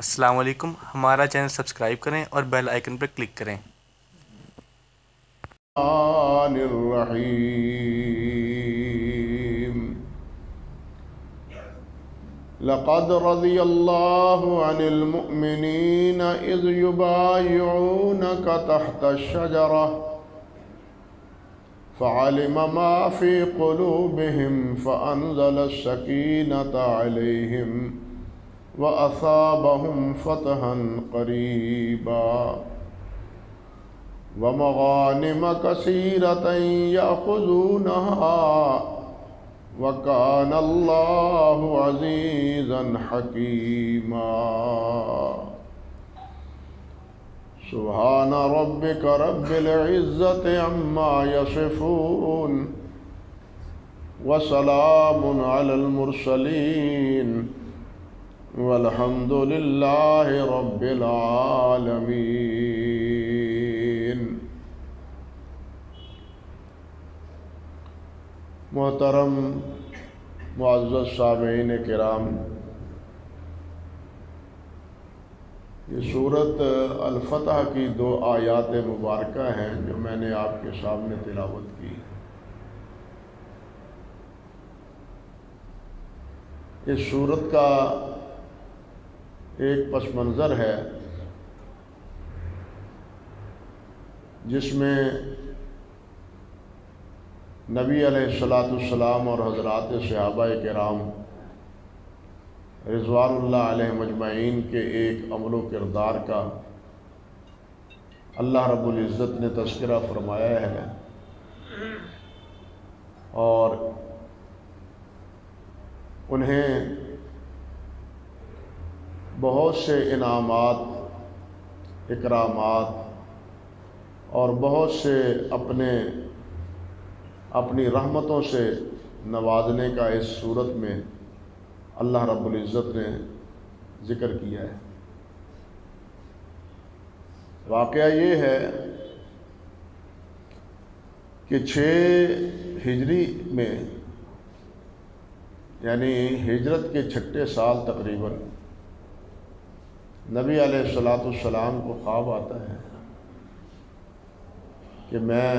السلام علیکم، ہمارا چینل سبسکرائب کریں اور بیل آئیکن پر کلک کریں۔ الرحمن الرحیم لقد رضی اللہ عن المؤمنین اذ یبایعونک تحت الشجرہ فعلم ما فی قلوبہم فانزل السکینۃ علیہم وأصابهم فتحا قريبا ومغانم كثيرة يأخذونها وكان الله عزيزا حكيما سبحان ربك رب العزة عما يصفون وسلام على المرسلين والحمد للہ رب العالمین۔ محترم معزز سامعین کرام، یہ سورت الفتح کی 2 آیات مبارکہ ہیں جو میں نے آپ کے سامنے تلاوت کی۔ اس سورت کا ایک پس منظر ہے جس میں نبی علیہ السلام اور حضرات صحابہ کرام رضوان اللہ علیہ مجمعین کے ایک عمل و کردار کا اللہ رب العزت نے تذکرہ فرمایا ہے، اور انہیں بہت سے انعامات، اکرامات اور بہت سے اپنی رحمتوں سے نوازنے کا اس صورت میں اللہ رب العزت نے ذکر کیا ہے۔ واقعہ یہ ہے کہ 6 ہجری میں، یعنی ہجرت کے 6 سال تقریباً، نبی علیہ السلام کو خواب آتا ہے کہ میں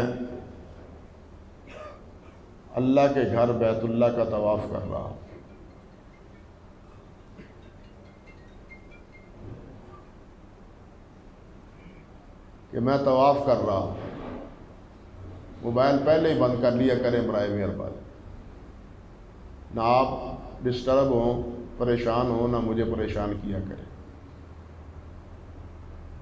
اللہ کے گھر بیت اللہ کا طواف کر رہا ہوں۔ کہ میں طواف کر رہا ہوں۔ موبائل پہلے ہی بند کر لیا کریں برائے مہربانی، نہ آپ ڈسٹرب ہوں، پریشان ہوں، نہ مجھے پریشان کیا کریں۔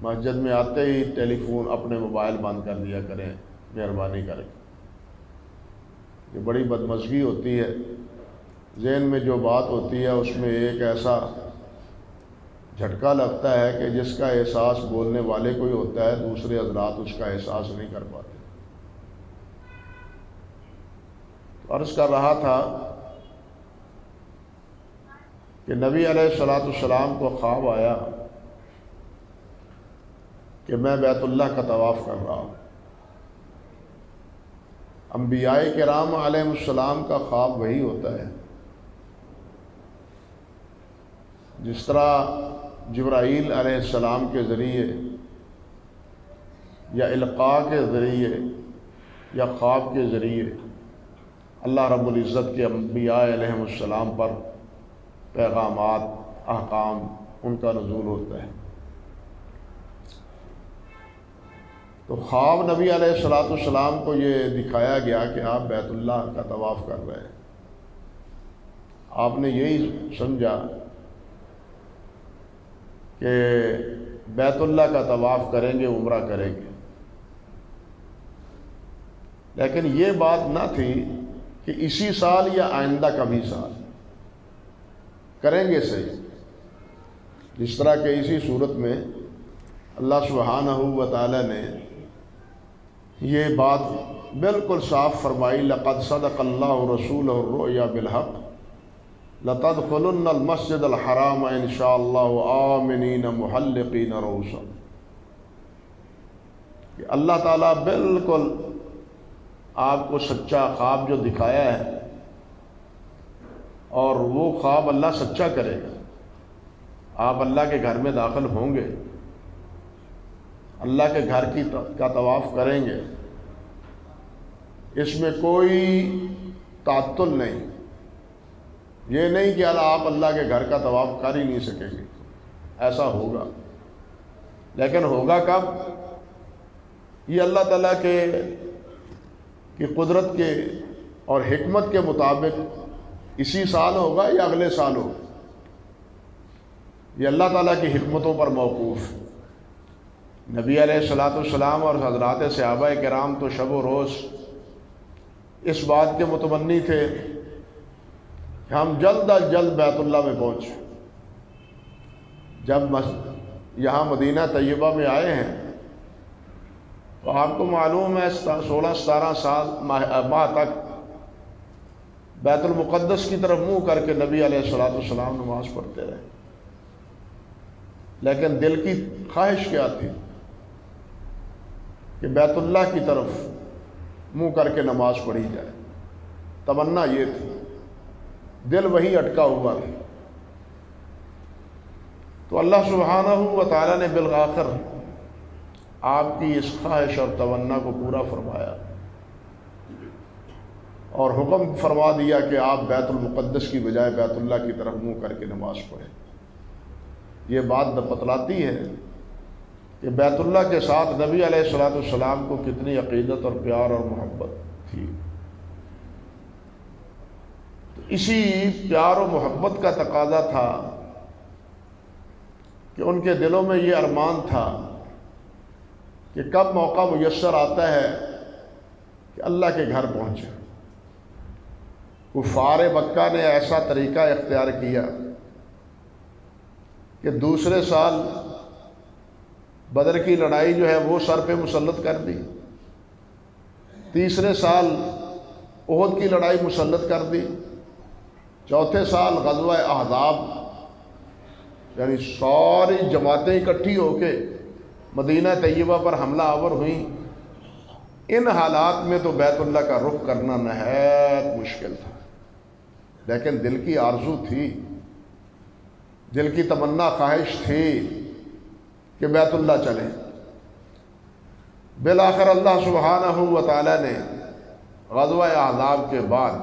مسجد میں آتے ہی ٹیلی فون اپنے موبائل بند کر دیا کریں مہربانی کر کے۔ یہ بڑی بدمزگی ہوتی ہے، ذہن میں جو بات ہوتی ہے اس میں ایک ایسا جھٹکا لگتا ہے کہ جس کا احساس بولنے والے کو ہی ہوتا ہے، دوسرے حضرات اس کا احساس نہیں کر پاتے۔ عرض کر رہا تھا کہ نبی علیہ السلام کو خواب آیا کہ میں بیت اللہ کا طواف کر رہا ہوں۔ انبیاء کرام علیہ السلام کا خواب وہی ہوتا ہے، جس طرح جبرائیل علیہ السلام کے ذریعے یا القاء کے ذریعے یا خواب کے ذریعے اللہ رب العزت کے انبیاء علیہ السلام پر پیغامات، احکام، ان کا نزول ہوتا ہے۔ تو خواب نبی علیہ السلام کو یہ دکھایا گیا کہ آپ بیت اللہ کا طواف کر رہے ہیں۔ آپ نے یہی سمجھا کہ بیت اللہ کا طواف کریں گے، عمرہ کریں گے، لیکن یہ بات نہ تھی کہ اسی سال یا آئندہ کبھی سال کریں گے صحیح۔ جس طرح کہ اسی صورت میں اللہ سبحانہ و تعالی نے یہ بات بالکل صاف فرمائی، لقد صدق اللہ رسولہ الرؤیا بالحق لتدخلن المسجد الحرام ان شاء اللہ آمنین محلقین رؤوسکم، کہ اللہ تعالیٰ بالکل آپ کو سچا خواب جو دکھایا ہے، اور وہ خواب اللہ سچا کرے گا، آپ اللہ کے گھر میں داخل ہوں گے، اللہ کے گھر کا طواف کریں گے، اس میں کوئی تعطل نہیں، یہ نہیں کہ آپ اللہ کے گھر کا طواف کر ہی نہیں سکیں گے، ایسا ہوگا۔ لیکن ہوگا کب؟ یہ اللہ تعالیٰ کی قدرت کے اور حکمت کے مطابق اسی سال ہوگا یا اگلے سال ہوگا، یہ اللہ تعالیٰ کی حکمتوں پر موقوف ہے۔ نبی علیہ الصلوۃ والسلام اور حضرات صحابہ کرام تو شب و روز اس بات کے متمنی تھے کہ ہم جلد از جلد بیت اللہ میں پہنچیں۔ جب یہاں مدینہ طیبہ میں آئے ہیں تو آپ کو معلوم ہے 16-17 سال ماہ تک بیت المقدس کی طرف منہ کر کے نبی علیہ الصلوۃ والسلام نماز پڑھتے رہے، لیکن دل کی خواہش کیا تھی کہ بیت اللہ کی طرف منہ کر کے نماز پڑھی جائے، تمنا یہ تھی، دل وہیں اٹکا ہوا تھا۔ تو اللہ سبحانہ و تعالیٰ نے بالآخر آپ کی اس خواہش اور تمنا کو پورا فرمایا اور حکم فرما دیا کہ آپ بیت المقدس کی بجائے بیت اللہ کی طرف منہ کر کے نماز پڑھیں۔ یہ بات بتلاتی ہے کہ بیت اللہ کے ساتھ نبی علیہ الصلوۃ والسلام کو کتنی عقیدت اور پیار اور محبت تھی۔ تو اسی پیار و محبت کا تقاضا تھا کہ ان کے دلوں میں یہ ارمان تھا کہ کب موقع میسر آتا ہے کہ اللہ کے گھر پہنچے۔ کفار مکہ نے ایسا طریقہ اختیار کیا کہ دوسرے سال بدر کی لڑائی جو ہے وہ سر پہ مسلط کر دی، تیسرے سال احد کی لڑائی مسلط کر دی، چوتھے سال غزوہ احزاب، یعنی ساری جماعتیں اکٹھی ہو کے مدینہ طیبہ پر حملہ آور ہوئیں۔ ان حالات میں تو بیت اللہ کا رخ کرنا نہایت مشکل تھا، لیکن دل کی آرزو تھی، دل کی تمنا خواہش تھی کہ بیت اللہ چلیں۔ بالآخر اللہ سبحانہ و تعالیٰ نے غزوہ احزاب کے بعد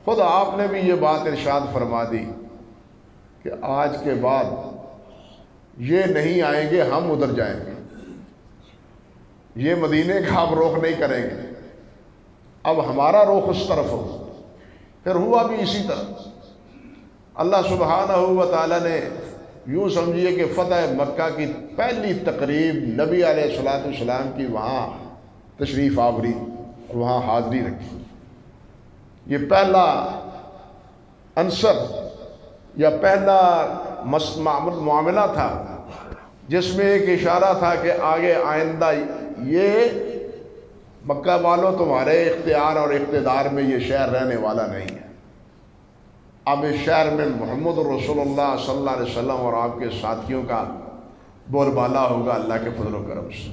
خود آپ نے بھی یہ بات ارشاد فرما دی کہ آج کے بعد یہ نہیں آئیں گے، ہم ادھر جائیں گے، یہ مدینے کا اب رخ نہیں کریں گے، اب ہمارا رخ اس طرف ہو۔ پھر ہوا بھی اسی طرح۔ اللہ سبحانہ و تعالیٰ نے یوں سمجھیے کہ فتح مکہ کی پہلی تقریب نبی علیہ الصلوۃ والسلام کی وہاں تشریف آوری، وہاں حاضری رکھی۔ یہ پہلا عنصر یا پہلا معاملہ تھا جس میں ایک اشارہ تھا کہ آگے آئندہ یہ مکہ والوں تمہارے اختیار اور اقتدار میں یہ شہر رہنے والا نہیں ہے، اب اس شہر میں محمد رسول اللہ صلی اللہ علیہ وسلم اور آپ کے ساتھیوں کا بول بالا ہوگا اللہ کے فضل و کرم سے۔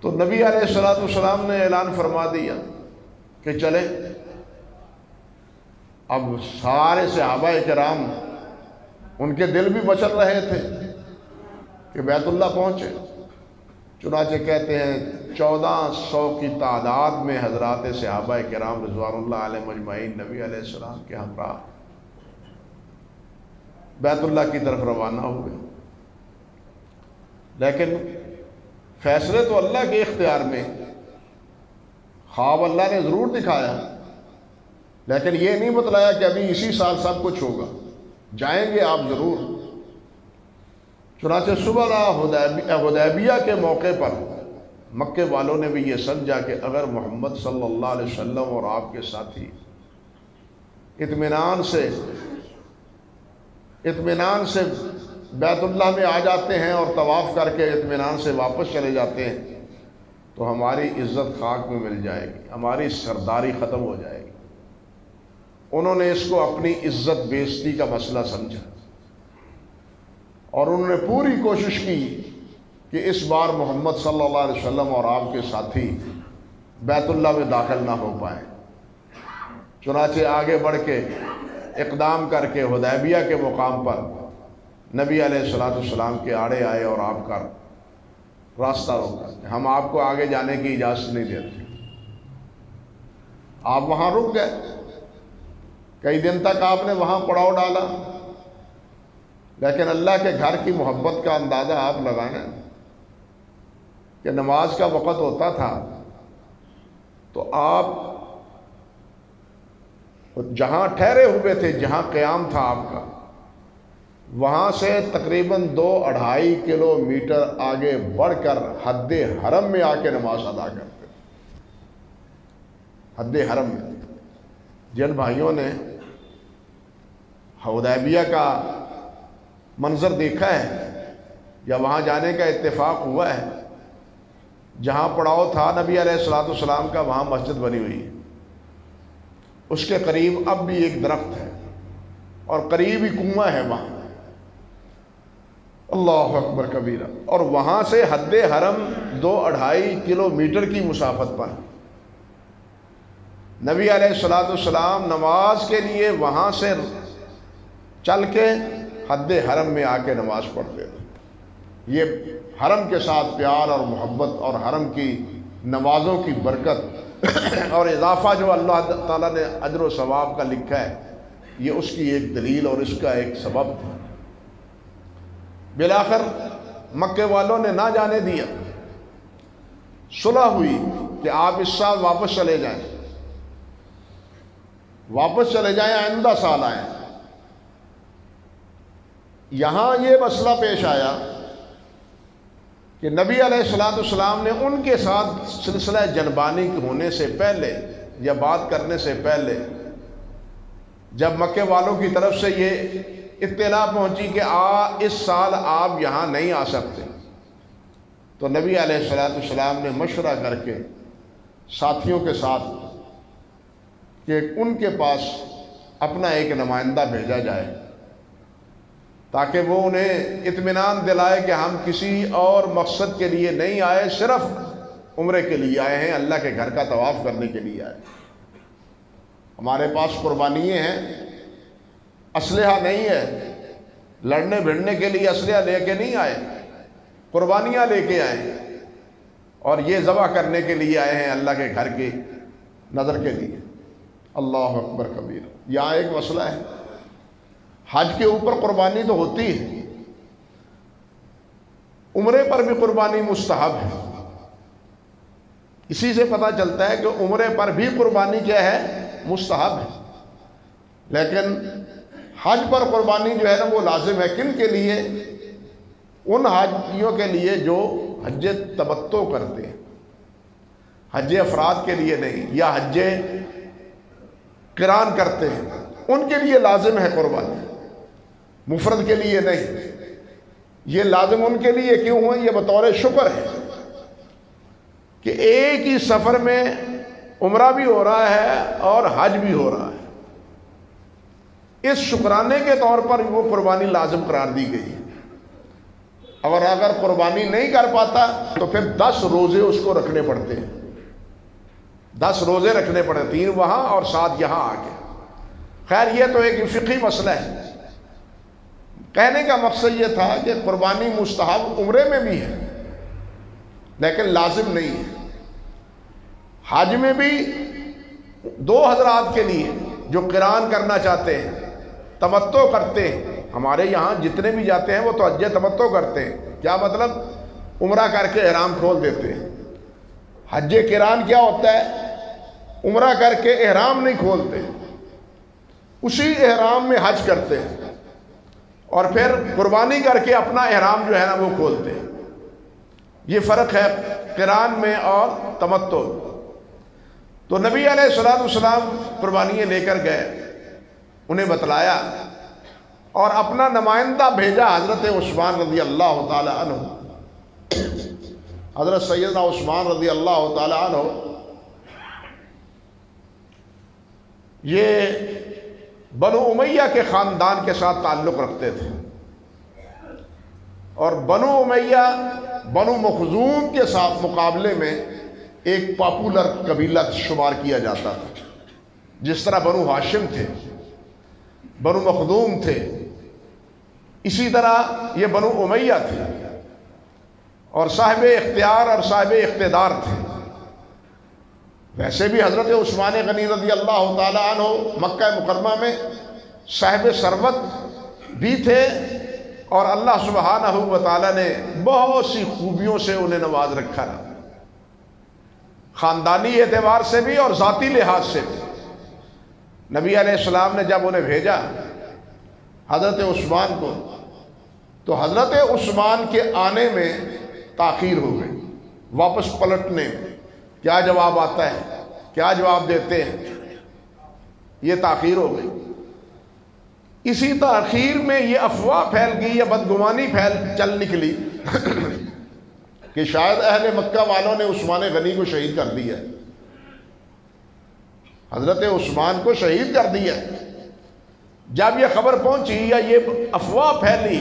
تو نبی علیہ الصلوۃ والسلام نے اعلان فرما دیا کہ چلیں۔ اب سارے صحابہ کرام ان کے دل بھی مچل رہے تھے کہ بیت اللہ پہنچے۔ چنانچہ کہتے ہیں 1400 کی تعداد میں حضرات صحابہ کرام رضوان اللہ علیہم اجمعین نبی علیہ السلام کے ہمراہ بیت اللہ کی طرف روانہ ہوئے۔ لیکن فیصلے تو اللہ کے اختیار میں، خواب اللہ نے ضرور دکھایا، لیکن یہ نہیں بتلایا کہ ابھی اسی سال سب کچھ ہوگا، جائیں گے آپ ضرور۔ چنانچہ صلح حدیبیہ کے موقع پر مکے والوں نے بھی یہ سمجھا کہ اگر محمد صلی اللہ علیہ وسلم اور آپ کے ساتھی اطمینان سے بیت اللہ میں آ جاتے ہیں اور طواف کر کے اطمینان سے واپس چلے جاتے ہیں تو ہماری عزت خاک میں مل جائے گی، ہماری سرداری ختم ہو جائے گی۔ انہوں نے اس کو اپنی عزت بے عزتی کا مسئلہ سمجھا اور انہوں نے پوری کوشش کی کہ اس بار محمد صلی اللہ علیہ وسلم اور آپ کے ساتھی بیت اللہ میں داخل نہ ہو پائیں۔ چنانچہ آگے بڑھ کے اقدام کر کے حدیبیہ کے مقام پر نبی علیہ السلام کے آڑے آئے اور آپ کا راستہ روکا کہ ہم آپ کو آگے جانے کی اجازت نہیں دیتے. آپ وہاں رک گئے، کئی دن تک آپ نے وہاں پڑاؤ ڈالا، لیکن اللہ کے گھر کی محبت کا اندازہ آپ لگائیں کہ نماز کا وقت ہوتا تھا تو آپ جہاں ٹھہرے ہوئے تھے، جہاں قیام تھا آپ کا، وہاں سے تقریباً 2-2.5 کلومیٹر آگے بڑھ کر حد حرم میں آ کے نماز ادا کرتے. حد حرم میں جن بھائیوں نے حدیبیہ کا منظر دیکھا ہے یا وہاں جانے کا اتفاق ہوا ہے، جہاں پڑاؤ تھا نبی علیہ السلام کا وہاں مسجد بنی ہوئی ہے. اس کے قریب اب بھی ایک درخت ہے اور قریب ہی کنواں ہے وہاں. اللہ اکبر کبیرہ. اور وہاں سے حد حرم 2-2.5 کلومیٹر کی مسافت پر نبی علیہ السلام نماز کے لیے وہاں سے چل کے حد حرم میں آ کے نماز پڑھتے تھے. یہ حرم کے ساتھ پیار اور محبت اور حرم کی نمازوں کی برکت اور اضافہ جو اللہ تعالیٰ نے اجر و ثواب کا لکھا ہے، یہ اس کی ایک دلیل اور اس کا ایک سبب تھا. بالآخر مکے والوں نے نہ جانے دیا، صلح ہوئی کہ آپ اس سال واپس چلے جائیں، آئندہ سال آئیں. یہاں یہ مسئلہ پیش آیا کہ نبی علیہ السلام نے ان کے ساتھ سلسلہ جنبانی ہونے سے پہلے یا بات کرنے سے پہلے جب مکے والوں کی طرف سے یہ اطلاع پہنچی کہ اس سال آپ یہاں نہیں آ سکتے، تو نبی علیہ السلام نے مشورہ کر کے ساتھیوں کے ساتھ کہ ان کے پاس اپنا ایک نمائندہ بھیجا جائے تاکہ وہ انہیں اطمینان دلائے کہ ہم کسی اور مقصد کے لیے نہیں آئے، صرف عمرے کے لیے آئے ہیں، اللہ کے گھر کا طواف کرنے کے لیے آئے. ہمارے پاس قربانیاں ہیں، اسلحہ نہیں ہے، لڑنے بھیڑنے کے لیے اسلحہ لے کے نہیں آئے، قربانیاں لے کے آئے اور یہ ذبح کرنے کے لیے آئے ہیں اللہ کے گھر کی نظر کے لیے. اللہ اکبر کبیر. یہاں ایک مسئلہ ہے، حج کے اوپر قربانی تو ہوتی ہے، عمرے پر بھی قربانی مستحب ہے. اسی سے پتہ چلتا ہے کہ عمرے پر بھی قربانی کیا ہے؟ مستحب ہے. لیکن حج پر قربانی جو ہے نا وہ لازم ہے. کن کے لیے؟ ان حاجیوں کے لیے جو حج تمتع کرتے ہیں، حج افراد کے لیے نہیں، یا حج قران کرتے ہیں، ان کے لیے لازم ہے قربانی، مفرد کے لیے نہیں. یہ لازم ان کے لیے کیوں ہوا؟ یہ بطور شکر ہے کہ ایک ہی سفر میں عمرہ بھی ہو رہا ہے اور حج بھی ہو رہا ہے. اس شکرانے کے طور پر وہ قربانی لازم قرار دی گئی ہے. اور اگر قربانی نہیں کر پاتا تو پھر 10 روزے اس کو رکھنے پڑتے ہیں. 10 روزے رکھنے پڑے، 3 وہاں اور 7 یہاں آ کے. خیر یہ تو ایک فقہی مسئلہ ہے. کہنے کا مقصد یہ تھا کہ قربانی مستحب عمرے میں بھی ہے لیکن لازم نہیں ہے. حج میں بھی 2 حضرات کے لیے جو قران کرنا چاہتے ہیں، تمتع کرتے ہیں. ہمارے یہاں جتنے بھی جاتے ہیں وہ تو حج تمتع کرتے ہیں. کیا مطلب؟ عمرہ کر کے احرام کھول دیتے ہیں. حج قران کیا ہوتا ہے؟ عمرہ کر کے احرام نہیں کھولتے، اسی احرام میں حج کرتے ہیں اور پھر قربانی کر کے اپنا احرام جو ہے نا وہ کھولتے ہیں. یہ فرق ہے قران میں اور تمتع. تو نبی علیہ السلام قربانیاں لے کر گئے، انہیں بتلایا اور اپنا نمائندہ بھیجا حضرت عثمان رضی اللہ تعالی عنہ. حضرت سیدنا عثمان رضی اللہ تعالی عنہ یہ بنو امیہ کے خاندان کے ساتھ تعلق رکھتے تھے اور بنو امیہ بنو مخزوم کے ساتھ مقابلے میں ایک پاپولر قبیلہ شمار کیا جاتا تھا. جس طرح بنو ہاشم تھے بنو مخدوم تھے، اسی طرح یہ بنو امیہ تھے، اور صاحب اختیار اور صاحب اقتدار تھے۔ ویسے بھی حضرت عثمان غنی رضی اللہ تعالیٰ عنہ مکہ مکرمہ میں صاحب ثروت بھی تھے، اور اللہ سبحانہ و تعالیٰ نے بہت سی خوبیوں سے انہیں نواز رکھا رہا، خاندانی اعتبار سے بھی اور ذاتی لحاظ سے بھی۔ نبی علیہ السلام نے جب انہیں بھیجا حضرت عثمان کو، تو حضرت عثمان کے آنے میں تاخیر ہو گئی، واپس پلٹنے میں کیا جواب آتا ہے، کیا جواب دیتے ہیں، یہ تاخیر ہو گئی۔ اسی تاخیر میں یہ افواہ پھیل گئی یا بدگمانی چل نکلی کہ شاید اہل مکہ والوں نے عثمان غنی کو شہید کر دیا، حضرت عثمان کو شہید کر دیا۔ جب یہ خبر پہنچی یا یہ افواہ پھیلی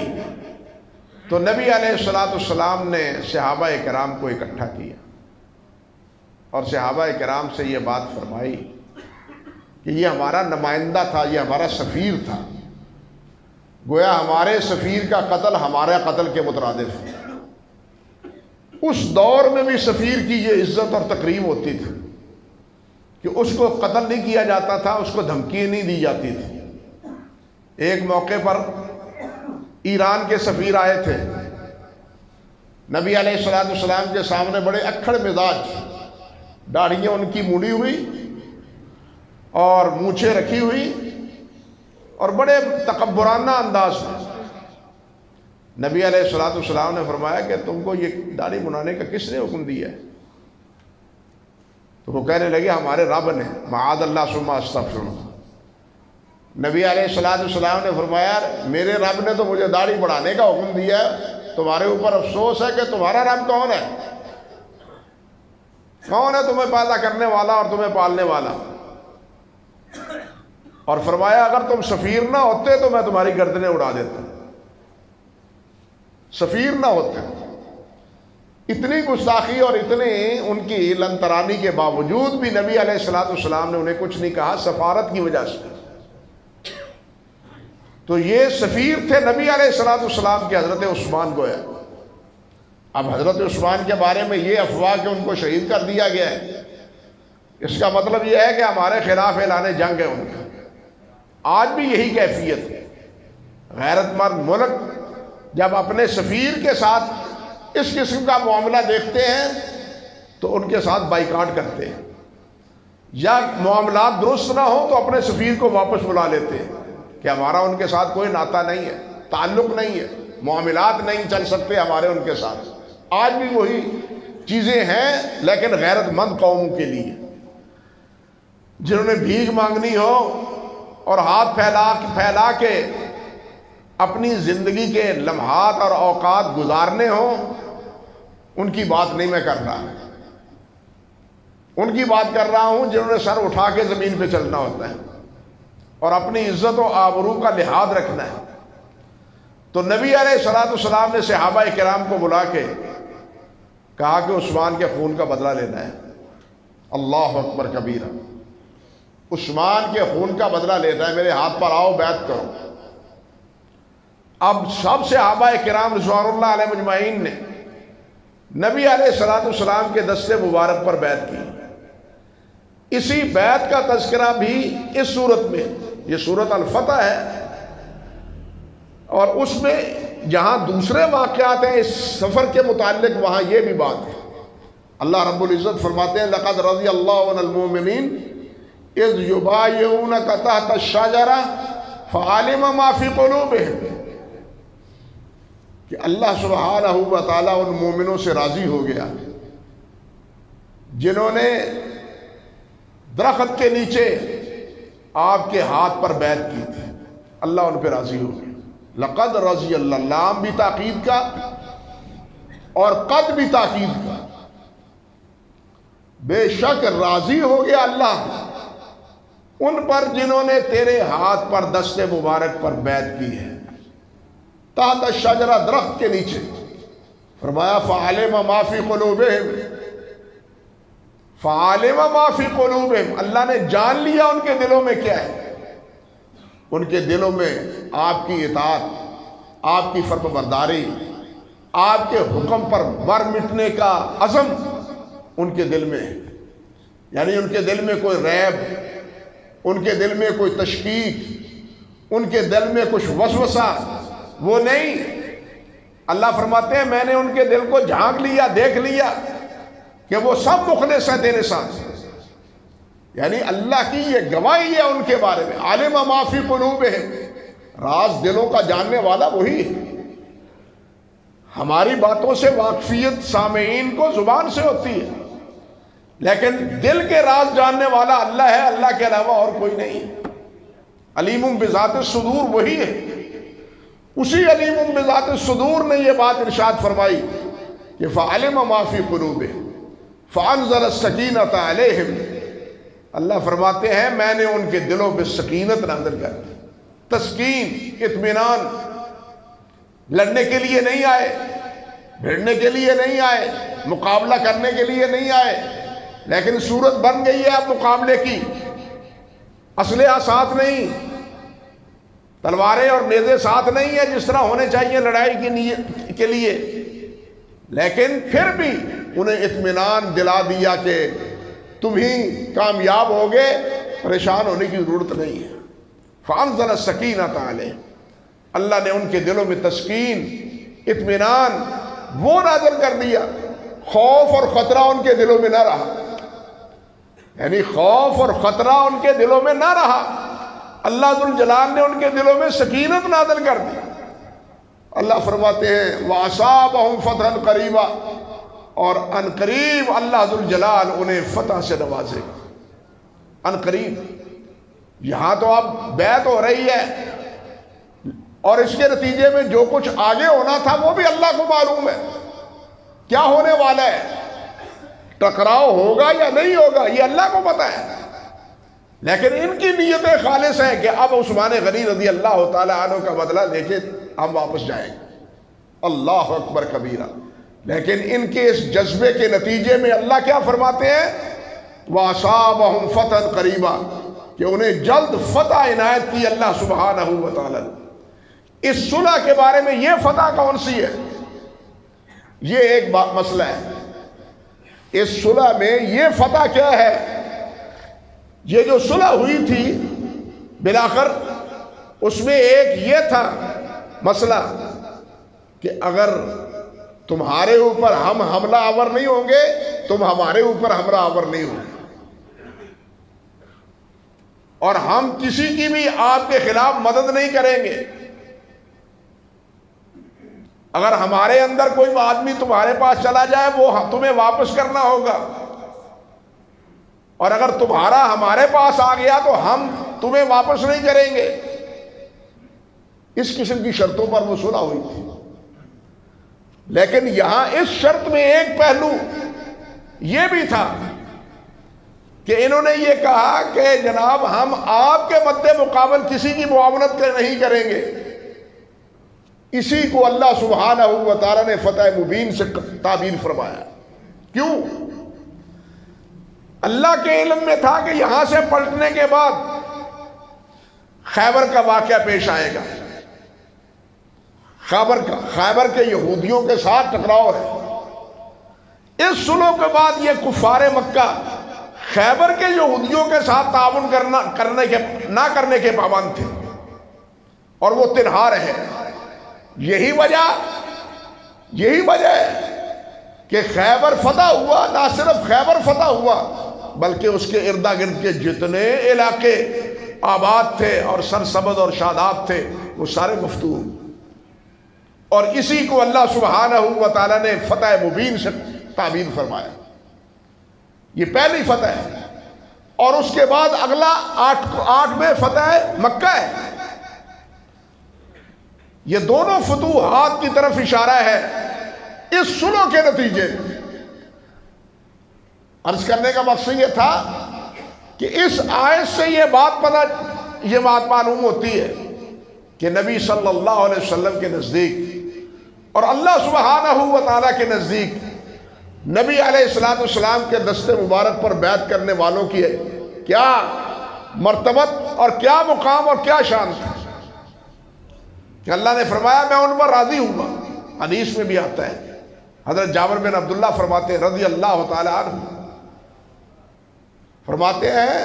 تو نبی علیہ السلام نے صحابہ کرام کو اکٹھا کیا اور صحابہ کرام سے یہ بات فرمائی کہ یہ ہمارا نمائندہ تھا، یہ ہمارا سفیر تھا، گویا ہمارے سفیر کا قتل ہمارے قتل کے مترادف ہے۔ اس دور میں بھی سفیر کی یہ عزت اور تکریم ہوتی تھی کہ اس کو قتل نہیں کیا جاتا تھا، اس کو دھمکی نہیں دی جاتی تھی۔ ایک موقع پر ایران کے سفیر آئے تھے، نبی علیہ السلام کے سامنے بڑے اکھڑ مزاج، داڑھیاں ان کی مڑی ہوئی اور مونچھیں رکھی ہوئی اور بڑے تکبرانہ انداز میں۔ نبی علیہ السلام نے فرمایا کہ تم کو یہ داڑھی منانے کا کس نے حکم دیا ہے؟ تو وہ کہنے لگے ہمارے رب نے، معاذ اللہ ثم استغفر اللہ۔ نبی علیہ السلام نے فرمایا میرے رب نے تو مجھے داڑھی بڑھانے کا حکم دیا ہے، تمہارے اوپر افسوس ہے کہ تمہارا رب کون ہے؟ کون ہے تمہیں پیدا کرنے والا اور تمہیں پالنے والا؟ اور فرمایا اگر تم سفیر نہ ہوتے تو میں تمہاری گردنیں اڑا دیتا، سفیر نہ ہوتے۔ اتنی گستاخی اور اتنی ان کی لن ترانی کے باوجود بھی نبی علیہ السلام نے انہیں کچھ نہیں کہا، سفارت کی وجہ سے۔ تو یہ سفیر تھے نبی علیہ السلام کے حضرت عثمان گویا۔ اب حضرت عثمان کے بارے میں یہ افواہ کہ ان کو شہید کر دیا گیا ہے، اس کا مطلب یہ ہے کہ ہمارے خلاف اعلان جنگ ہے ان کا۔ آج بھی یہی کیفیت ہے۔ غیرت مند ملک جب اپنے سفیر کے ساتھ اس قسم کا معاملہ دیکھتے ہیں تو ان کے ساتھ بائیکاٹ کرتے ہیں، یا معاملات درست نہ ہوں تو اپنے سفیر کو واپس بلا لیتے ہیں کہ ہمارا ان کے ساتھ کوئی ناطہ نہیں ہے، تعلق نہیں ہے، معاملات نہیں چل سکتے ہمارے ان کے ساتھ۔ آج بھی وہی چیزیں ہیں، لیکن غیرت مند قوموں کے لیے جنہوں نے بھیک مانگنی ہو اور ہاتھ پھیلا کے اپنی زندگی کے لمحات اور اوقات گزارنے ہوں، ان کی بات نہیں میں کر رہا، ان کی بات کر رہا ہوں جنہوں نے سر اٹھا کے زمین پہ چلنا ہوتا ہے اور اپنی عزت و آبرو کا لحاظ رکھنا ہے۔ تو نبی علیہ السلام نے صحابہ کرام کو بلا کے کہا کہ عثمان کے خون کا بدلہ لینا ہے۔ اللہ اکبر کبیرہ، عثمان کے خون کا بدلہ لینا ہے، میرے ہاتھ پر آؤ بیعت کرو۔ اب سب صحابہ کرام رضوان اللہ علیہ مجمعین نے نبی علیہ السلام کے دست مبارک پر بیعت کی۔ اسی بیعت کا تذکرہ بھی اس صورت میں، یہ سورۃ الفتح ہے، اور اس میں جہاں دوسرے واقعات ہیں اس سفر کے متعلق وہاں یہ بھی بات ہے۔ اللہ رب العزت فرماتے ہیں لقد رضی اللہ عن المؤمنین اذ یبایعونک تحت الشجرہ فعلم ما فی قلوبہم، کہ اللہ سبحانہ و تعالیٰ ان مومنوں سے راضی ہو گیا جنہوں نے درخت کے نیچے آپ کے ہاتھ پر بیعت کی تھی، اللہ ان پہ راضی ہو گیا۔ لقد رضی اللہ، لام بھی تاکید کا اور قد بھی تاکید کا، بے شک راضی ہو گیا اللہ ان پر جنہوں نے تیرے ہاتھ پر دست مبارک پر بیعت کی ہے، تحت الشجرہ، درخت کے نیچے۔ فرمایا فعلم ما فی قلوبہم، فعلم ما فی قلوبہم، اللہ نے جان لیا ان کے دلوں میں کیا ہے۔ ان کے دلوں میں آپ کی اطاعت، آپ کی فرم برداری، آپ کے حکم پر مر مٹنے کا عزم ان کے دل میں ہے۔ یعنی ان کے دل میں کوئی ریب، ان کے دل میں کوئی تشکیک، ان کے دل میں کچھ وسوسہ وہ نہیں۔ اللہ فرماتے ہیں میں نے ان کے دل کو جھانک لیا، دیکھ لیا کہ وہ سب مخلص ہیں تیرے ساتھ۔ یعنی اللہ کی یہ گواہی ہے ان کے بارے میں، عالم ما فی قلوبہم، راز دلوں کا جاننے والا وہی ہے۔ ہماری باتوں سے واقفیت سامعین کو زبان سے ہوتی ہے، لیکن دل کے راز جاننے والا اللہ ہے، اللہ کے علاوہ اور کوئی نہیں ہے۔ علیم بذات الصدور وہی ہے۔ اسی علیم بذات الصدور نے یہ بات ارشاد فرمائی کہ فعلم ما فی قلوبہم فانزل السکینۃ علیہم۔ اللہ فرماتے ہیں میں نے ان کے دلوں پہ سکینت نازل کر دی، تسکین، اطمینان۔ لڑنے کے لیے نہیں آئے، بھیڑنے کے لیے نہیں آئے، مقابلہ کرنے کے لیے نہیں آئے، لیکن صورت بن گئی ہے اب مقابلے کی۔ اسلحہ ساتھ نہیں، تلواریں اور نیزے ساتھ نہیں ہے جس طرح ہونے چاہیے لڑائی کے لیے، لیکن پھر بھی انہیں اطمینان دلا دیا کہ تم ہی کامیاب ہوگے، پریشان ہونے کی ضرورت نہیں ہے۔ فانزل السکینۃ علیہم، اللہ نے ان کے دلوں میں تسکین، اطمینان وہ نازل کر دیا، خوف اور خطرہ ان کے دلوں میں نہ رہا۔ یعنی خوف اور خطرہ ان کے دلوں میں نہ رہا، اللہ ذوالجلال نے ان کے دلوں میں سکینت نازل کر دی۔ اللہ فرماتے ہیں وَأَصَابَهُمْ فَتْحًا قَرِيبًا، اور ان قریب اللہ ذوالجلال انہیں فتح سے نوازے گا۔ ان قریب، یہاں تو اب بیعت ہو رہی ہے، اور اس کے نتیجے میں جو کچھ آگے ہونا تھا وہ بھی اللہ کو معلوم ہے کیا ہونے والا ہے، ٹکراؤ ہوگا یا نہیں ہوگا یہ اللہ کو پتہ ہے، لیکن ان کی نیت خالص ہے کہ اب عثمان غنی رضی اللہ تعالی عنہ کا بدلہ لے کے ہم واپس جائیں گے۔ اللہ اکبر کبیرہ۔ لیکن ان کے اس جذبے کے نتیجے میں اللہ کیا فرماتے ہیں وَأَصَابَهُمْ فَتْحًا قَرِيبًا، کہ انہیں جلد فتح عنایت کی اللہ سبحانہ و تعالی۔ اس صلح کے بارے میں یہ فتح کون سی ہے، یہ ایک مسئلہ ہے۔ اس صلح میں یہ فتح کیا ہے؟ یہ جو صلح ہوئی تھی بالآخر اس میں ایک یہ تھا مسئلہ کہ اگر تمہارے اوپر ہم حملہ آور نہیں ہوں گے، تم ہمارے اوپر حملہ آور نہیں ہوں گے، اور ہم کسی کی بھی آپ کے خلاف مدد نہیں کریں گے۔ اگر ہمارے اندر کوئی آدمی تمہارے پاس چلا جائے وہ تمہیں واپس کرنا ہوگا، اور اگر تمہارا ہمارے پاس آ گیا تو ہم تمہیں واپس نہیں کریں گے۔ اس قسم کی شرطوں پر وہ صلح ہوئی تھی، لیکن یہاں اس شرط میں ایک پہلو یہ بھی تھا کہ انہوں نے یہ کہا کہ جناب ہم آپ کے مد مقابل کسی کی معاونت نہیں کریں گے۔ اسی کو اللہ سبحانہ و تعالیٰ نے فتح مبین سے تعبیر فرمایا۔ کیوں؟ اللہ کے علم میں تھا کہ یہاں سے پلٹنے کے بعد خیبر کا واقعہ پیش آئے گا، خیبر کے یہودیوں کے ساتھ ٹکراؤ ہے۔ اس صلح کے بعد یہ کفار مکہ خیبر کے یہودیوں کے ساتھ تعاون نہ کرنے کے پابند تھے، اور وہ تنہا رہے۔ یہی وجہ ہے کہ خیبر فتح ہوا، نہ صرف خیبر فتح ہوا بلکہ اس کے ارد گرد کے جتنے علاقے آباد تھے اور سرسبز اور شاداب تھے وہ سارے مفتوح، اور اسی کو اللہ سبحانہ و تعالیٰ نے فتح مبین سے تعبیر فرمایا۔ یہ پہلی فتح ہے، اور اس کے بعد اگلا 8 میں فتح مکہ ہے۔ یہ دونوں فتوحات کی طرف اشارہ ہے اس صلح کے نتیجے میں۔ عرض کرنے کا مقصد یہ تھا کہ اس آیت سے یہ بات معلوم ہوتی ہے کہ نبی صلی اللہ علیہ وسلم کے نزدیک اور اللہ سبحانہ و تعالیٰ کے نزدیک نبی علیہ السلام کے دست مبارک پر بیعت کرنے والوں کی کیا مرتبت اور کیا مقام اور کیا شان تھا کہ اللہ نے فرمایا میں ان پر راضی ہوں گا۔ حدیث میں بھی آتا ہے، حضرت جابر بن عبداللہ فرماتے ہیں رضی اللہ تعالی عنہ، فرماتے ہیں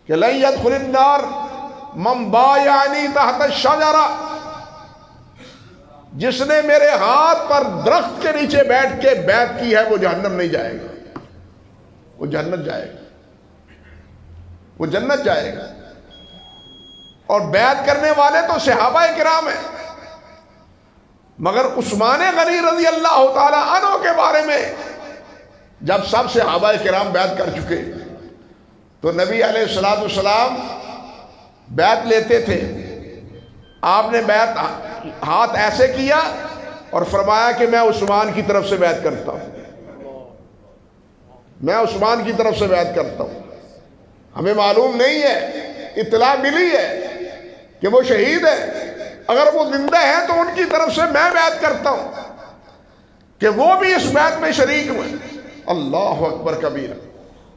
کہ لن يدخل النار من بایعنی تحت الشجرہ، جس نے میرے ہاتھ پر درخت کے نیچے بیٹھ کے بیعت کی ہے وہ جہنم نہیں جائے گا، وہ جنت جائے گا، وہ جنت جائے گا۔ اور بیعت کرنے والے تو صحابہ کرام ہیں، مگر عثمان غنی رضی اللہ تعالی عنہ کے بارے میں جب سب صحابہ کرام بیعت کر چکے تو نبی علیہ السلام بیعت لیتے تھے، آپ نے بیعت ہاتھ ایسے کیا اور فرمایا کہ میں عثمان کی طرف سے بیعت کرتا ہوں، میں عثمان کی طرف سے بیعت کرتا ہوں۔ ہمیں معلوم نہیں ہے، اطلاع ملی ہے کہ وہ شہید ہے، اگر وہ زندہ ہیں تو ان کی طرف سے میں بیعت کرتا ہوں کہ وہ بھی اس بیعت میں شریک ہوئے۔ اللہ اکبر کبیر۔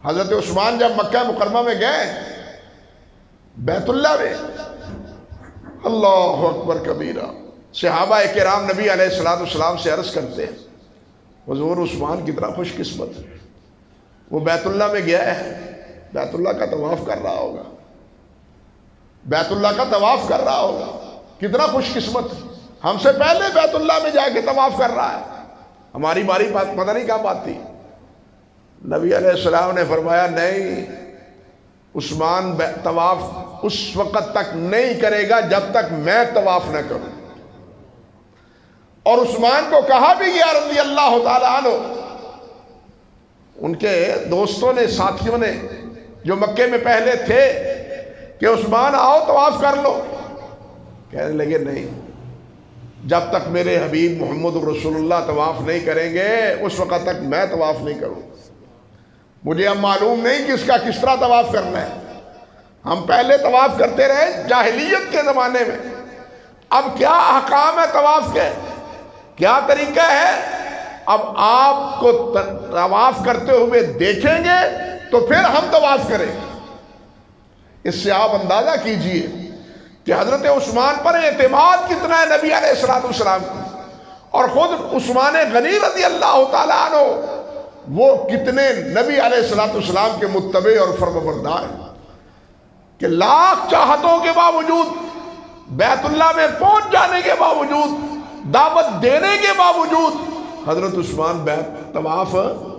حضرت عثمان جب مکہ مکرمہ میں گئے بیت اللہ میں، اللہ اکبر کبیرہ، صحابہ کرام نبی علیہ السلام سے عرض کرتے ہیں حضور عثمان کتنا خوش قسمت ہے، وہ بیت اللہ میں گیا ہے، بیت اللہ کا طواف کر رہا ہوگا، بیت اللہ کا طواف کر رہا ہوگا، کتنا خوش قسمت، ہم سے پہلے بیت اللہ میں جا کے طواف کر رہا ہے، ہماری باری پتہ نہیں کہاں بات تھی۔ نبی علیہ السلام نے فرمایا نہیں، عثمان طواف اس وقت تک نہیں کرے گا جب تک میں طواف نہ کروں۔ اور عثمان کو کہا بھی گیا رضی اللہ تعالی عنہ، ان کے دوستوں نے، ساتھیوں نے جو مکے میں پہلے تھے کہ عثمان آؤ طواف کر لو، کہنے لگے نہیں، جب تک میرے حبیب محمد رسول اللہ طواف نہیں کریں گے اس وقت تک میں طواف نہیں کروں۔ مجھے اب معلوم نہیں کہ اس کا کس طرح طواف کرنا ہے، ہم پہلے طواف کرتے رہے جاہلیت کے زمانے میں، اب کیا احکام ہے طواف کے، کیا طریقہ ہے، اب آپ کو طواف کرتے ہوئے دیکھیں گے تو پھر ہم طواف کریں گے۔ اس سے آپ اندازہ کیجئے کہ حضرت عثمان پر اعتماد کتنا ہے نبی علیہ السلام کو، اور خود عثمان غنی رضی اللہ تعالیٰ عنہ وہ کتنے نبی علیہ السلام کے متبع اور فرمانبردار ہیں کہ لاکھ چاہتوں کے باوجود، بیت اللہ میں پہنچ جانے کے باوجود، دعوت دینے کے باوجود حضرت عثمان طواف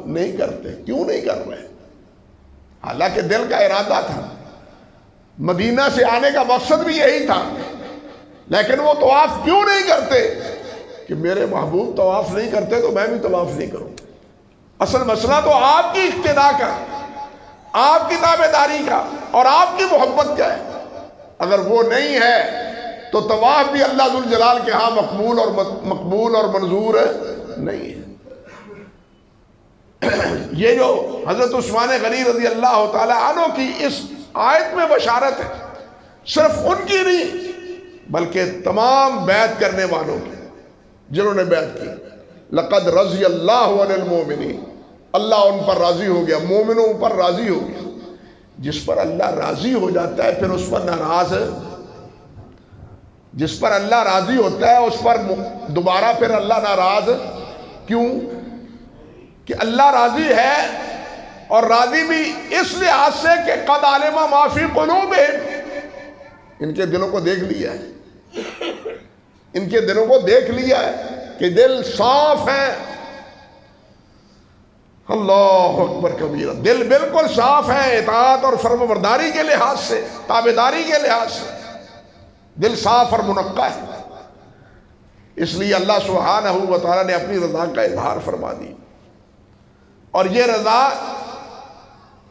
نہیں کرتے۔ کیوں نہیں کر رہے؟ حالانکہ دل کا ارادہ تھا، مدینہ سے آنے کا مقصد بھی یہی تھا، لیکن وہ طواف کیوں نہیں کرتے کہ میرے محبوب طواف نہیں کرتے تو میں بھی طواف نہیں کروں۔ اصل مسئلہ تو آپ کی اقتداء کا، آپ کی تابعداری کا اور آپ کی محبت کا ہے۔ اگر وہ نہیں ہے تو طواف بھی اللہ ذوالجلال کے ہاں مقبول اور منظور نہیں ہے۔ یہ جو حضرت عثمان غنی رضی اللہ تعالی عنہ کی اس آیت میں بشارت ہے، صرف ان کی نہیں بلکہ تمام بیعت کرنے والوں کی، جنہوں نے بیعت کی۔ لقد رضی اللہ عن المؤمنین، اللہ ان پر راضی ہو گیا، مومنوں پر راضی ہو گیا۔ جس پر اللہ راضی ہو جاتا ہے پھر اس پر ناراض ہے، جس پر اللہ راضی ہوتا ہے اس پر دوبارہ پھر اللہ ناراض کیوں؟ کہ اللہ راضی ہے، اور راضی بھی اس لحاظ سے کہ قد علم ما فی قلوبہم، ان کے دلوں کو دیکھ لیا ہے، ان کے دلوں کو دیکھ لیا ہے کہ دل صاف ہے۔ اللہ اکبر کبیرہ، دل بالکل صاف ہے، اطاعت اور فرمانبرداری کے لحاظ سے، تابعداری کے لحاظ سے دل صاف اور منقع ہے۔ اس لیے اللہ سبحانہ و تعالیٰ نے اپنی رضا کا اظہار فرما دی، اور یہ رضا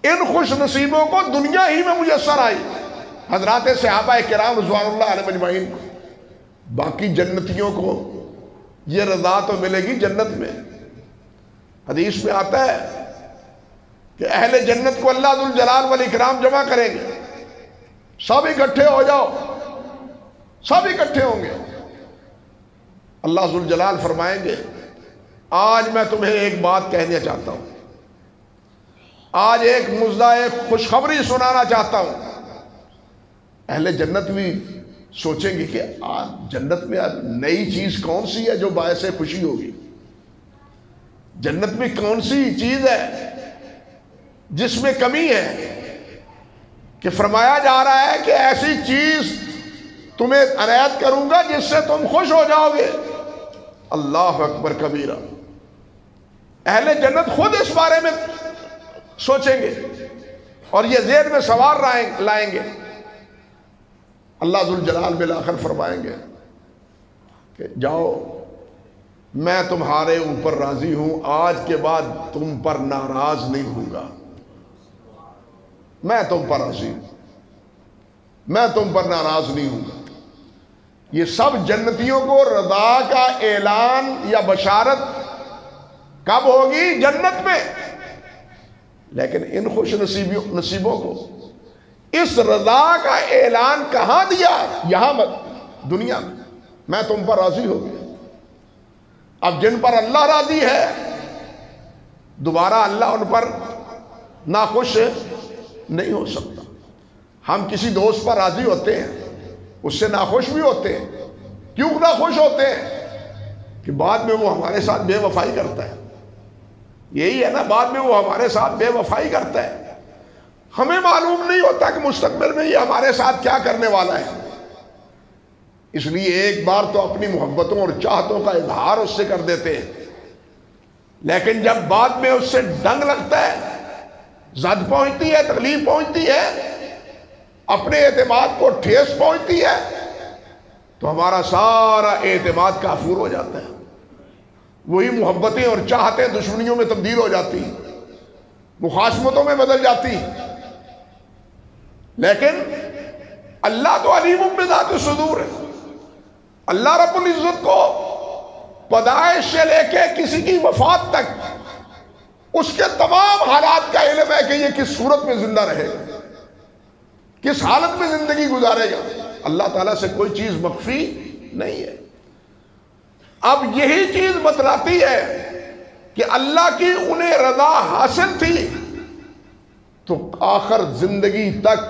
ان خوش نصیبوں کو دنیا ہی میں میسر آئی، حضرات صحابہ کرام رضوان اللہ علیہم اجمعین کو۔ باقی جنتیوں کو یہ رضا تو ملے گی جنت میں۔ حدیث میں آتا ہے کہ اہل جنت کو اللہ ذوالجلال والاکرام جمع کریں گے، سب اکٹھے ہو جاؤ، سب اکٹھے ہوں گے۔ اللہ ذوالجلال فرمائیں گے آج میں تمہیں ایک بات کہنا چاہتا ہوں، آج ایک مزدہ ایک خوشخبری سنانا چاہتا ہوں. اہل جنت بھی سوچیں گے کہ آج جنت میں اب نئی چیز کون سی ہے جو باعث خوشی ہوگی. جنت میں کون سی چیز ہے جس میں کمی ہے کہ فرمایا جا رہا ہے کہ ایسی چیز تمہیں عنایت کروں گا جس سے تم خوش ہو جاؤ گے. اللہ اکبر کبیرہ. اہل جنت خود اس بارے میں سوچیں گے اور یہ ذہن میں سوال لائیں گے. اللہ ذوالجلال بالآخر فرمائیں گے کہ جاؤ میں تمہارے اوپر راضی ہوں، آج کے بعد تم پر ناراض نہیں ہوں گا. میں تم پر راضی ہوں، میں تم پر ناراض نہیں ہوں گا. یہ سب جنتیوں کو رضا کا اعلان یا بشارت کب ہوگی؟ جنت میں. لیکن ان خوش نصیبوں کو اس رضا کا اعلان کہاں دیا؟ یہاں دنیا میں. میں تم پر راضی ہو گیا. اب جن پر اللہ راضی ہے دوبارہ اللہ ان پر ناخوش نہیں ہو سکتا. ہم کسی دوست پر راضی ہوتے ہیں، اس سے ناخوش بھی ہوتے ہیں. کیوں ناخوش ہوتے ہیں؟ کہ بعد میں وہ ہمارے ساتھ بے وفائی کرتا ہے. یہی ہے نا، بعد میں وہ ہمارے ساتھ بے وفائی کرتا ہے. ہمیں معلوم نہیں ہوتا کہ مستقبل میں یہ ہمارے ساتھ کیا کرنے والا ہے. اس لیے ایک بار تو اپنی محبتوں اور چاہتوں کا اظہار اس سے کر دیتے ہیں، لیکن جب بعد میں اس سے ڈنگ لگتا ہے، زد پہنچتی ہے، تکلیف پہنچتی ہے، اپنے اعتماد کو ٹھیس پہنچتی ہے، تو ہمارا سارا اعتماد کافور ہو جاتا ہے. وہی محبتیں اور چاہتیں دشمنیوں میں تبدیل ہو جاتی ہیں، مخاصمتوں میں بدل جاتی ہیں. لیکن اللہ تو علیم بذات الصدور ہے. اللہ رب العزت کو پیدائش سے لے کے کسی کی وفات تک اس کے تمام حالات کا علم ہے کہ یہ کس صورت میں زندہ رہے گا، کس حالت میں زندگی گزارے گا. اللہ تعالیٰ سے کوئی چیز مخفی نہیں ہے. اب یہی چیز بتلاتی ہے کہ اللہ کی انہیں رضا حاصل تھی تو آخر زندگی تک،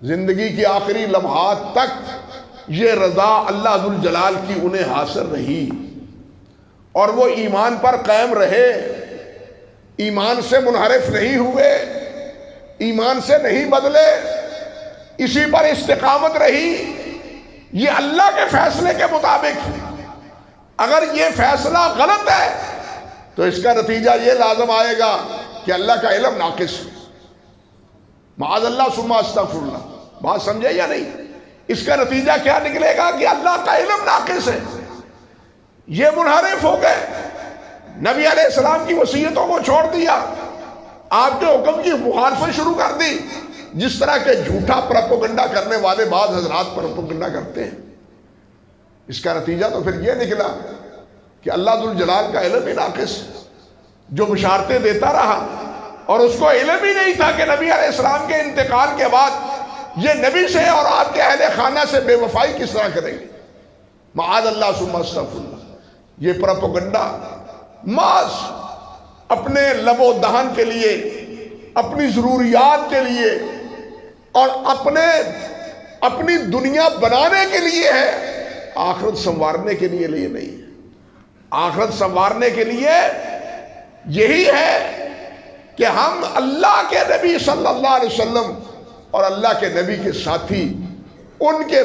زندگی کی آخری لمحات تک یہ رضا اللہ ذوالجلال کی انہیں حاصل رہی اور وہ ایمان پر قائم رہے، ایمان سے منحرف نہیں ہوئے، ایمان سے نہیں بدلے، اسی پر استقامت رہی. یہ اللہ کے فیصلے کے مطابق. اگر یہ فیصلہ غلط ہے تو اس کا نتیجہ یہ لازم آئے گا کہ اللہ کا علم ناقص ہے. معاذ اللہ ثم استغفر اللہ. بات سمجھے یا نہیں؟ اس کا نتیجہ کیا نکلے گا کہ اللہ کا علم ناقص ہے. یہ منحرف ہو گئے، نبی علیہ السلام کی وصیتوں کو چھوڑ دیا، آپ کے حکم کی مخالفت شروع کر دی، جس طرح کے جھوٹا پروپیگنڈا کرنے والے بعض حضرات پروپیگنڈا کرتے ہیں. اس کا نتیجہ تو پھر یہ نکلا کہ اللہ ذوالجلال کا علم ہی ناقص، جو بشارتیں دیتا رہا اور اس کو علم ہی نہیں تھا کہ نبی علیہ السلام کے انتقال کے بعد یہ نبی سے اور آپ کے اہل خانہ سے بے وفائی کس طرح کریں گے. معاذ اللہ ثم استغفر اللہ. یہ پروپیگنڈا محض اپنے لب و دہن کے لیے، اپنی ضروریات کے لیے اور اپنی دنیا بنانے کے لیے ہے، آخرت سنوارنے کے لیے نہیں ہے. آخرت سنوارنے کے لیے یہی ہے کہ ہم اللہ کے نبی صلی اللہ علیہ وسلم اور اللہ کے نبی کے ساتھی، ان کے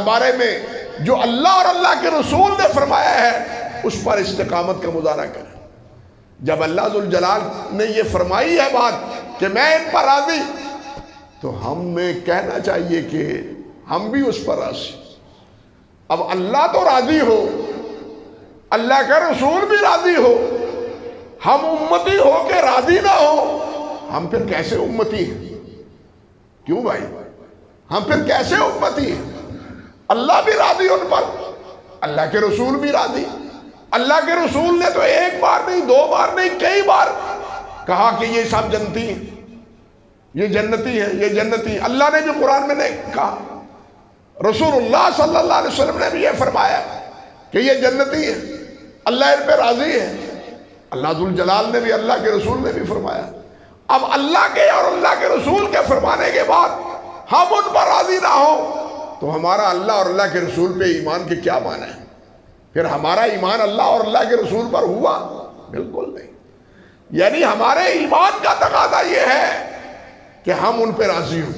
بارے میں جو اللہ اور اللہ کے رسول نے فرمایا ہے اس پر استقامت کا مظاہرہ کریں. جب اللہ ذوالجلال نے یہ فرمائی ہے بات کہ میں ان پر راضی، تو ہمیں کہنا چاہیے کہ ہم بھی اس پر راضی. اب اللہ تو راضی ہو، اللہ کا رسول بھی راضی ہو، ہم امتی ہو کے راضی نہ ہو، ہم پھر کیسے امتی ہیں؟ کیوں بھائی؟ ہم پھر کیسے امتی ہیں؟ اللہ بھی راضی ان پر، اللہ کے رسول بھی راضی. اللہ کے رسول نے تو ایک بار نہیں، دو بار نہیں، کئی بار کہا کہ یہ سب جنتی ہیں، یہ جنتی ہیں، یہ جنتی. اللہ نے جو قرآن میں نے کہا، رسول اللہ صلی اللہ علیہ وسلم نے بھی یہ فرمایا کہ یہ جنتی ہے، اللہ ان پہ راضی ہے. اللہ ذوالجلال نے بھی، اللہ کے رسول نے بھی فرمایا. اب اللہ کے اور اللہ کے رسول کے فرمانے کے بعد ہم ان پر راضی نہ ہوں تو ہمارا اللہ اور اللہ کے رسول پہ ایمان کے کیا معنی ہے؟ پھر ہمارا ایمان اللہ اور اللہ کے رسول پر ہوا؟ بالکل نہیں۔ یعنی ہمارے ایمان کا تقاضا یہ ہے کہ ہم ان پہ راضی ہوں،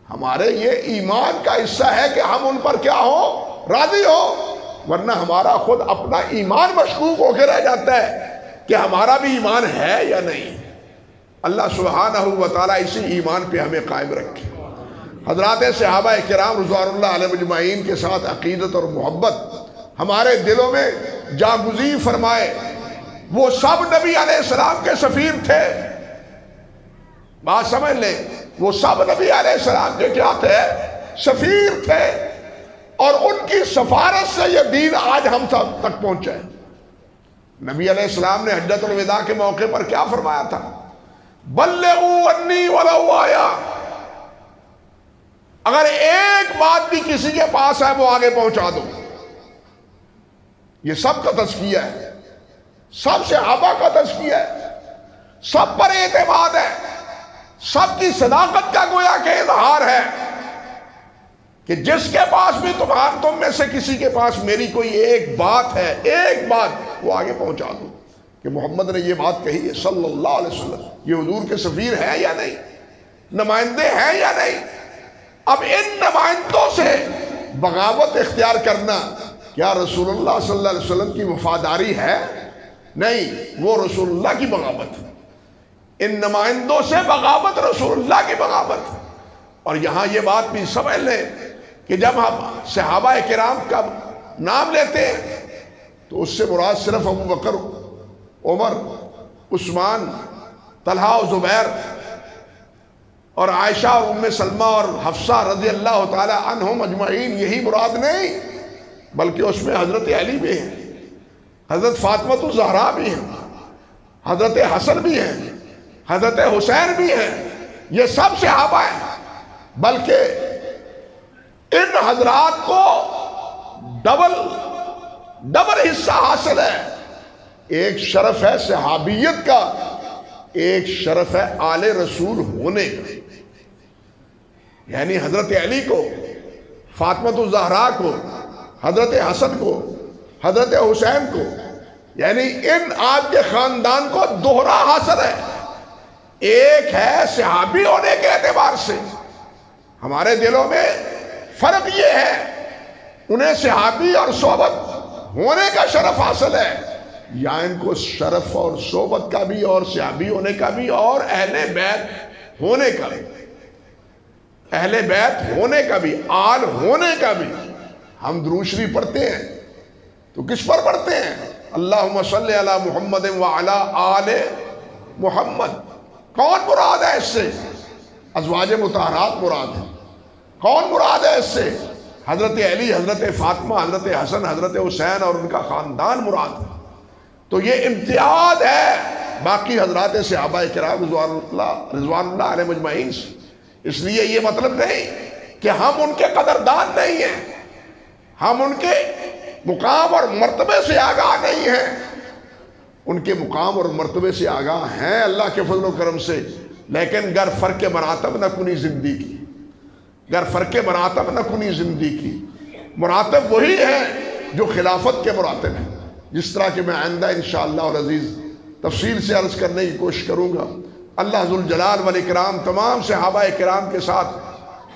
ہمارے یہ ایمان کا حصہ ہے کہ ہم ان پر کیا ہو؟ راضی ہو، ورنہ ہمارا خود اپنا ایمان مشکوک ہو کے رہ جاتا ہے کہ ہمارا بھی ایمان ہے یا نہیں۔ اللہ سبحانہ و تعالیٰ اسی ایمان پہ ہمیں قائم رکھے۔ حضرات صحابہ کرام رضوان اللہ علیہ مجمعین کے ساتھ عقیدت اور محبت ہمارے دلوں میں جاگزی فرمائے۔ وہ سب نبی علیہ السلام کے سفیر تھے، بات سمجھ لیں، وہ سب نبی علیہ السلام کے کیا تھے؟ سفیر تھے، اور ان کی سفارت سے یہ دین آج ہم سب تک پہنچا ہے۔ نبی علیہ السلام نے حجۃ الوداع کے موقع پر کیا فرمایا تھا؟ بلغوا انی ولو آیا، اگر ایک بات بھی کسی کے پاس ہے وہ آگے پہنچا دو۔ یہ سب کا تزکیہ ہے، سب صحابہ کا تزکیہ ہے، سب پر اعتماد ہے، سب کی صداقت کا گویا کہ اظہار ہے کہ جس کے پاس بھی تم میں سے کسی کے پاس میری کوئی ایک بات ہے، ایک بات، وہ آگے پہنچا دو کہ محمد نے یہ بات کہی ہے صلی اللہ علیہ وسلم۔ یہ حضور کے سفیر ہیں یا نہیں؟ نمائندے ہیں یا نہیں؟ اب ان نمائندوں سے بغاوت اختیار کرنا کیا رسول اللہ صلی اللہ علیہ وسلم کی وفاداری ہے؟ نہیں، وہ رسول اللہ کی بغاوت ہے۔ ان نمائندوں سے بغاوت رسول اللہ کی بغاوت ہے۔ اور یہاں یہ بات بھی سمجھ لیں کہ جب ہم صحابہ کرام کا نام لیتے ہیں تو اس سے مراد صرف ابو بکر، عمر، عثمان، طلحہ و زبیر اور عائشہ اور ام سلمہ اور حفصہ رضی اللہ تعالی عنہم اجمعین، یہی مراد نہیں، بلکہ اس میں حضرت علی بھی ہیں، حضرت فاطمہ الزہرا بھی ہیں، حضرت حسن بھی ہیں، حضرت حسین بھی ہیں، یہ سب صحابہ ہیں۔ بلکہ ان حضرات کو ڈبل حصہ حاصل ہے۔ ایک شرف ہے صحابیت کا، ایک شرف ہے آل رسول ہونے کا۔ یعنی حضرت علی کو، فاطمہ الزہرا کو، حضرت حسن کو، حضرت حسین کو، یعنی ان آپ کے خاندان کو دوہرا حاصل ہے۔ ایک ہے صحابی ہونے کے اعتبار سے، ہمارے دلوں میں فرق یہ ہے، انہیں صحابی اور صحبت ہونے کا شرف حاصل ہے، یا ان کو شرف اور صحبت کا بھی اور صحابی ہونے کا بھی اور اہل بیت ہونے کا بھی، اہل بیت ہونے کا بھی، آل ہونے کا بھی۔ ہم درود شریف پڑھتے ہیں تو کس پر پڑھتے ہیں؟ اللہم صلی علی محمد وعلی آل محمد۔ کون مراد ہے اس سے؟ ازواج مطہرات مراد ہے۔ کون مراد ہے اس سے؟ حضرت علی، حضرت فاطمہ، حضرت حسن، حضرت حسین اور ان کا خاندان مراد ہے۔ تو یہ امتیاز ہے باقی حضرات صحابہ کرام رضوان اللہ علیہ مجمعین سے۔ اس لیے یہ مطلب نہیں کہ ہم ان کے قدردان نہیں ہیں، ہم ان کے مقام اور مرتبے سے آگاہ نہیں ہیں، ان کے مقام اور مرتبے سے آگاہ ہیں اللہ کے فضل و کرم سے، لیکن گر فرق مراتب نہ کنی زندگی، گر فرق مراتب نہ کنی زندگی، مراتب وہی ہیں جو خلافت کے مراتب ہیں، جس طرح کہ میں آئندہ انشاءاللہ اور عزیز تفصیل سے عرض کرنے کی کوشش کروں گا۔ اللہ ذوالجلال والاکرام تمام صحابہ کرام کے ساتھ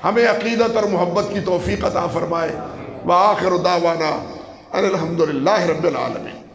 ہمیں عقیدت اور محبت کی توفیق عطا فرمائے۔ وآخر دعوانا ان الحمدللہ رب العالمین۔